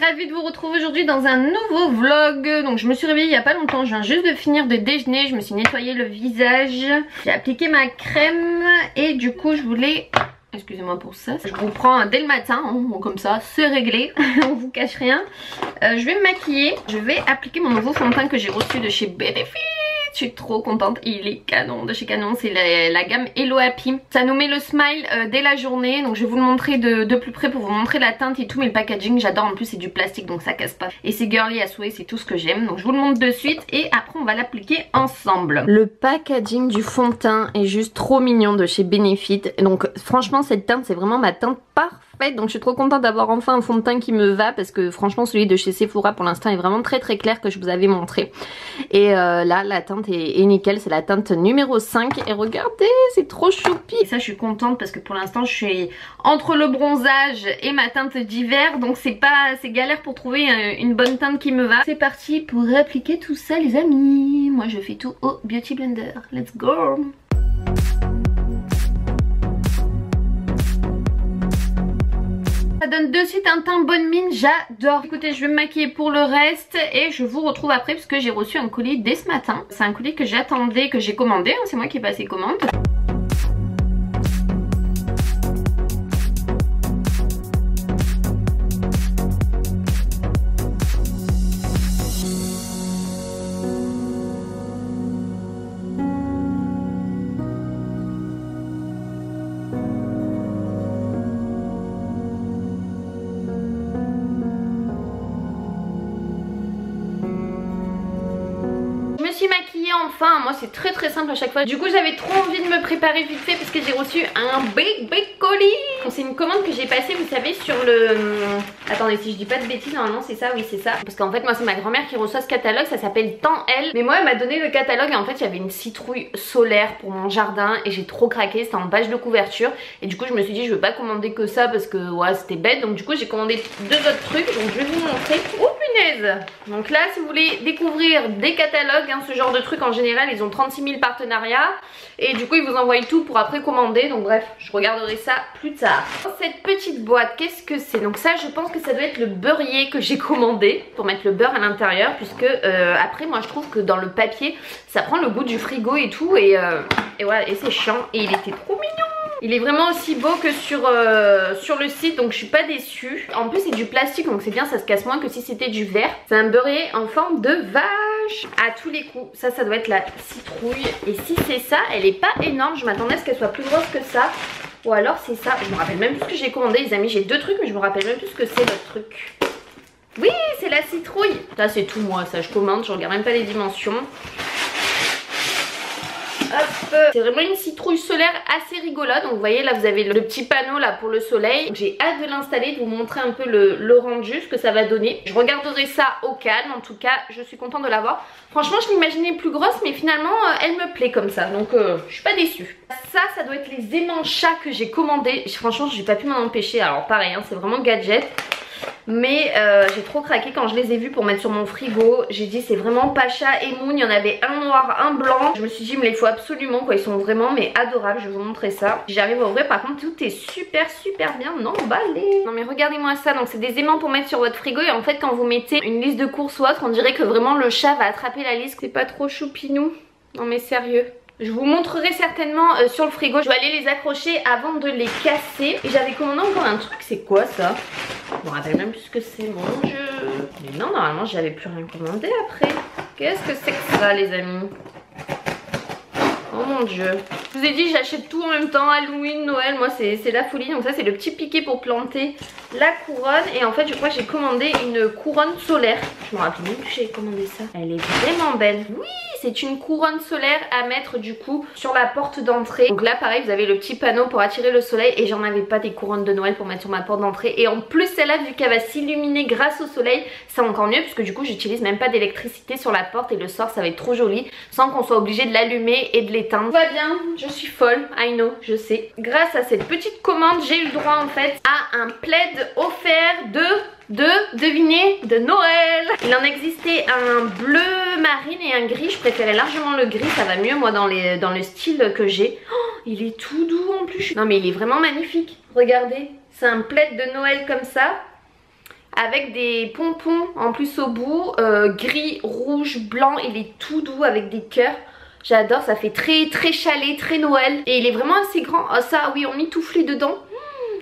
ravie de vous retrouver aujourd'hui dans un nouveau vlog. Donc je me suis réveillée il n'y a pas longtemps, je viens juste de finir de déjeuner, je me suis nettoyé le visage, j'ai appliqué ma crème et du coup je voulais... Excusez-moi pour ça, je vous prends dès le matin, hein, bon, comme ça c'est réglé, on vous cache rien. Je vais me maquiller, je vais appliquer mon nouveau fond de teint que j'ai reçu de chez Benefit. Je suis trop contente, il est canon, de chez Canon, c'est la gamme Hello Happy. Ça nous met le smile dès la journée, donc je vais vous le montrer de plus près pour vous montrer la teinte et tout, mais le packaging j'adore, en plus c'est du plastique donc ça casse pas. Et c'est girly à souhait, c'est tout ce que j'aime, donc je vous le montre de suite et après on va l'appliquer ensemble. Le packaging du fond de teint est juste trop mignon de chez Benefit, donc franchement cette teinte c'est vraiment ma teinte parfaite. Donc je suis trop contente d'avoir enfin un fond de teint qui me va parce que franchement celui de chez Sephora pour l'instant est vraiment très clair que je vous avais montré. Et là la teinte est nickel, c'est la teinte numéro 5 et regardez c'est trop choupi. Et ça je suis contente parce que pour l'instant je suis entre le bronzage et ma teinte d'hiver, donc c'est galère pour trouver une bonne teinte qui me va. C'est parti pour appliquer tout ça les amis. Moi je fais tout au Beauty Blender, let's go. Ça donne de suite un teint bonne mine, j'adore. Écoutez, je vais me maquiller pour le reste et je vous retrouve après parce que j'ai reçu un colis dès ce matin. C'est un colis que j'attendais, que j'ai commandé, hein, c'est moi qui ai passé commande. Maquillée enfin, moi c'est très simple à chaque fois. Du coup j'avais trop envie de me préparer vite fait parce que j'ai reçu un big colis. C'est une commande que j'ai passée vous savez sur le... Attendez si je dis pas de bêtises, normalement c'est ça, oui c'est ça. Parce qu'en fait moi c'est ma grand-mère qui reçoit ce catalogue, ça s'appelle Temps Elle. Mais moi elle m'a donné le catalogue et en fait il y avait une citrouille solaire pour mon jardin et j'ai trop craqué, c'était en page de couverture. Et du coup je me suis dit je veux pas commander que ça parce que ouais c'était bête. Donc du coup j'ai commandé 2 autres trucs, donc je vais vous montrer. Oh punaise. Donc là si vous voulez découvrir des catalogues, hein, ce genre de trucs en général ils ont 36 000 partenariats et du coup ils vous envoient tout pour après commander, donc bref je regarderai ça plus tard. Cette petite boîte qu'est-ce que c'est? Donc ça je pense que ça doit être le beurrier que j'ai commandé pour mettre le beurre à l'intérieur puisque après moi je trouve que dans le papier ça prend le goût du frigo et tout et voilà et c'est chiant et il était trop mignon. Il est vraiment aussi beau que sur le site donc je suis pas déçue. En plus c'est du plastique donc c'est bien, ça se casse moins que si c'était du verre. C'est un beurrier en forme de vache à tous les coups. Ça doit être la citrouille. Et si c'est ça, elle est pas énorme. Je m'attendais à ce qu'elle soit plus grosse que ça. Ou alors c'est ça. Je me rappelle même plus ce que j'ai commandé les amis. J'ai 2 trucs mais je me rappelle même plus ce que c'est l'autre truc. Oui c'est la citrouille. Ça c'est tout moi, ça je commande, je regarde même pas les dimensions. C'est vraiment une citrouille solaire assez rigolote. Donc vous voyez là vous avez le petit panneau là pour le soleil. J'ai hâte de l'installer, de vous montrer un peu le rendu, ce que ça va donner. Je regarderai ça au calme. En tout cas je suis contente de l'avoir. Franchement je l'imaginais plus grosse mais finalement elle me plaît comme ça. Donc je suis pas déçue. Ça doit être les aimants chat que j'ai commandé. Franchement j'ai pas pu m'en empêcher. Alors pareil hein, c'est vraiment gadget. Mais j'ai trop craqué quand je les ai vus pour mettre sur mon frigo. J'ai dit c'est vraiment Pacha et Moon. Il y en avait un noir, un blanc. Je me suis dit il me les faut absolument quoi. Ils sont vraiment mais adorables. Je vais vous montrer ça. J'arrive à ouvrir par contre tout est super bien emballé. Non mais regardez-moi ça. Donc c'est des aimants pour mettre sur votre frigo. Et en fait quand vous mettez une liste de courses ou autre on dirait que vraiment le chat va attraper la liste. C'est pas trop choupinou. Non mais sérieux. Je vous montrerai certainement sur le frigo. Je vais aller les accrocher avant de les casser. Et j'avais commandé encore un truc. C'est quoi ça? Je me rappelle même plus ce que c'est, mon dieu. Mais non, normalement j'avais plus rien commandé après. Qu'est-ce que c'est que ça les amis? Oh mon dieu. Je vous ai dit j'achète tout en même temps. Halloween, Noël, moi c'est la folie. Donc ça c'est le petit piquet pour planter la couronne. Et en fait je crois que j'ai commandé une couronne solaire. Je me rappelle même plus que j'ai commandé ça. Elle est vraiment belle. Oui, c'est une couronne solaire à mettre du coup sur la porte d'entrée. Donc là pareil vous avez le petit panneau pour attirer le soleil. Et j'en avais pas des couronnes de Noël pour mettre sur ma porte d'entrée. Et en plus celle-là vu qu'elle va s'illuminer grâce au soleil, c'est encore mieux puisque du coup j'utilise même pas d'électricité sur la porte. Et le soir ça va être trop joli sans qu'on soit obligé de l'allumer et de l'éteindre. Tout va bien, je suis folle, I know, je sais. Grâce à cette petite commande j'ai eu le droit en fait à un plaid offert devinez, de Noël. Il en existait un bleu marine et un gris. Je préférais largement le gris, ça va mieux moi dans le style que j'ai. Oh, il est tout doux en plus. Non mais il est vraiment magnifique. Regardez, c'est un plaid de Noël comme ça. avec des pompons en plus au bout, gris, rouge, blanc. Il est tout doux avec des cœurs. J'adore, ça fait très chalet, très Noël. Et il est vraiment assez grand. Oh ça oui, on mitoufle dedans.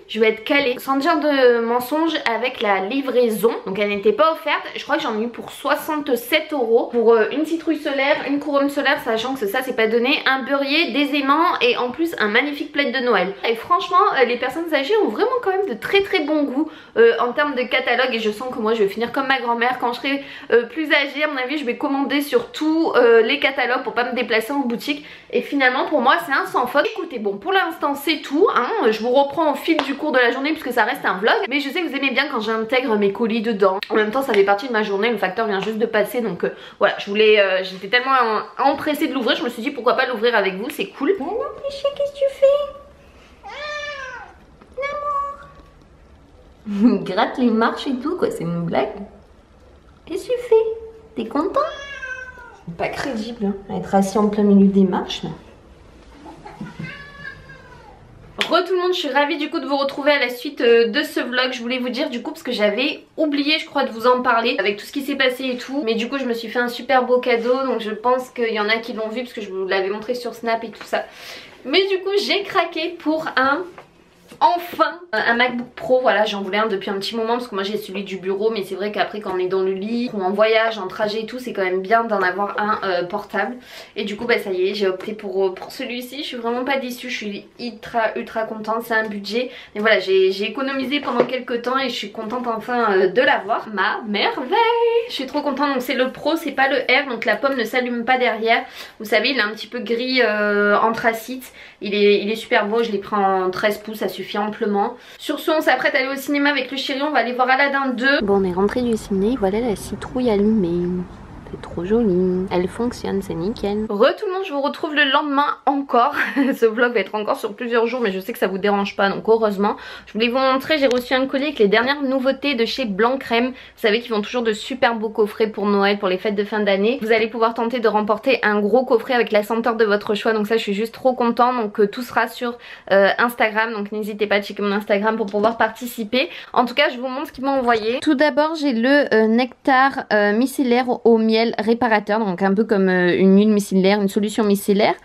Je vais être calée. Sans dire de mensonge, avec la livraison, donc elle n'était pas offerte, je crois que j'en ai eu pour 67 € pour une citrouille solaire, une couronne solaire, sachant que ça c'est pas donné, un beurrier, des aimants et en plus un magnifique plaid de Noël. Et franchement les personnes âgées ont vraiment quand même de très bon goût en termes de catalogue, et je sens que moi je vais finir comme ma grand-mère quand je serai plus âgée. À mon avis je vais commander sur tous les catalogues pour pas me déplacer en boutique, et finalement pour moi c'est un sans faute. Écoutez, bon pour l'instant c'est tout hein. Je vous reprends au fil du cours de la journée puisque ça reste un vlog, mais je sais que vous aimez bien quand j'intègre mes colis dedans. En même temps ça fait partie de ma journée, le facteur vient juste de passer, donc voilà, je voulais, j'étais tellement empressée de l'ouvrir, je me suis dit pourquoi pas l'ouvrir avec vous, c'est cool. Non Péché, qu'est-ce que tu fais? L'amour. Gratte les marches et tout quoi, c'est une blague. Qu'est-ce que tu fais? T'es content? Pas crédible hein, être assis en plein milieu des marches là. Re tout le monde, je suis ravie du coup de vous retrouver à la suite de ce vlog. Je voulais vous dire du coup parce que j'avais oublié je crois de vous en parler avec tout ce qui s'est passé et tout. Mais du coup je me suis fait un super beau cadeau, donc je pense qu'il y en a qui l'ont vu parce que je vous l'avais montré sur Snap et tout ça. Mais du coup j'ai craqué pour enfin un MacBook Pro. Voilà, j'en voulais un depuis un petit moment parce que moi j'ai celui du bureau, mais c'est vrai qu'après quand on est dans le lit ou en voyage, en trajet et tout, c'est quand même bien d'en avoir un portable. Et du coup bah ça y est, j'ai opté pour celui-ci. Je suis vraiment pas déçue, je suis ultra contente. C'est un budget, mais voilà, j'ai économisé pendant quelques temps et je suis contente enfin de l'avoir. Ma merveille, je suis trop contente. Donc c'est le Pro, c'est pas le R, donc la pomme ne s'allume pas derrière. Vous savez, il est un petit peu gris anthracite. Il est super beau, je l'ai pris en 13 pouces, ça suffit amplement. Sur ce, on s'apprête à aller au cinéma avec le chéri, on va aller voir Aladdin 2. Bon, on est rentré du ciné, voilà la citrouille allumée. C'est trop joli, elle fonctionne, c'est nickel. Re tout le monde, je vous retrouve le lendemain encore. Ce vlog va être encore sur plusieurs jours, mais je sais que ça vous dérange pas, donc heureusement. Je voulais vous montrer, j'ai reçu un colis avec les dernières nouveautés de chez Blanc Crème. Vous savez qu'ils font toujours de super beaux coffrets pour Noël, pour les fêtes de fin d'année. Vous allez pouvoir tenter de remporter un gros coffret avec la senteur de votre choix, donc ça je suis juste trop contente. Donc tout sera sur Instagram, donc n'hésitez pas à checker mon Instagram pour pouvoir participer. En tout cas je vous montre ce qu'ils m'ont envoyé. Tout d'abord j'ai le nectar micellaire au miel réparateur, donc un peu comme une huile micellaire, une solution micellaire.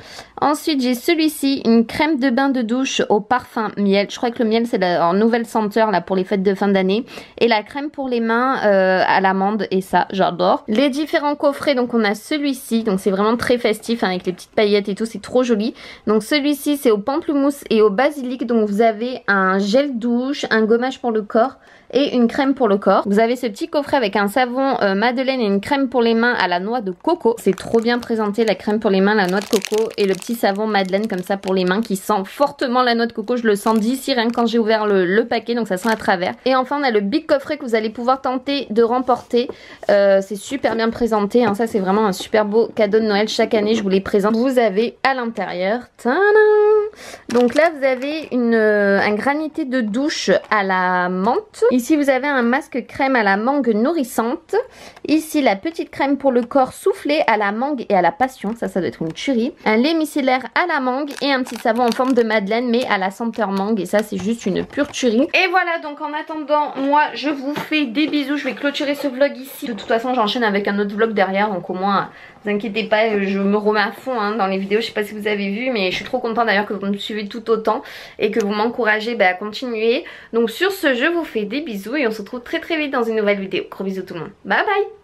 Ensuite j'ai celui-ci, une crème de bain de douche au parfum miel. Je crois que le miel c'est la nouvelle senteur là pour les fêtes de fin d'année. Et la crème pour les mains à l'amande, et ça j'adore. Les différents coffrets, donc on a celui-ci, donc c'est vraiment très festif hein, avec les petites paillettes et tout, c'est trop joli. Donc celui-ci c'est au pamplemousse et au basilic, donc vous avez un gel douche, un gommage pour le corps et une crème pour le corps. Vous avez ce petit coffret avec un savon Madeleine et une crème pour les mains à la noix de coco. C'est trop bien présenté, la crème pour les mains, la noix de coco et le petit savon Madeleine comme ça pour les mains qui sent fortement la noix de coco. Je le sens d'ici rien que quand j'ai ouvert le paquet, donc ça sent à travers. Et enfin on a le big coffret que vous allez pouvoir tenter de remporter. C'est super bien présenté hein. Ça c'est vraiment un super beau cadeau de Noël, chaque année je vous les présente. Vous avez à l'intérieur, donc là vous avez un granité de douche à la menthe. Ici vous avez un masque crème à la mangue nourrissante. Ici la petite crème pour le corps soufflée à la mangue et à la passion, ça doit être une tuerie. Un lait micellaire à la mangue et un petit savon en forme de madeleine mais à la senteur mangue, et ça c'est juste une pure tuerie. Et voilà, donc en attendant moi je vous fais des bisous, je vais clôturer ce vlog ici. De toute façon j'enchaîne avec un autre vlog derrière, donc au moins ne vous inquiétez pas, je me remets à fond hein, dans les vidéos. Je sais pas si vous avez vu, mais je suis trop contente d'ailleurs que vous me suivez tout autant et que vous m'encouragez à continuer. Donc sur ce, je vous fais des bisous et on se retrouve très vite dans une nouvelle vidéo. Gros bisous tout le monde, bye bye.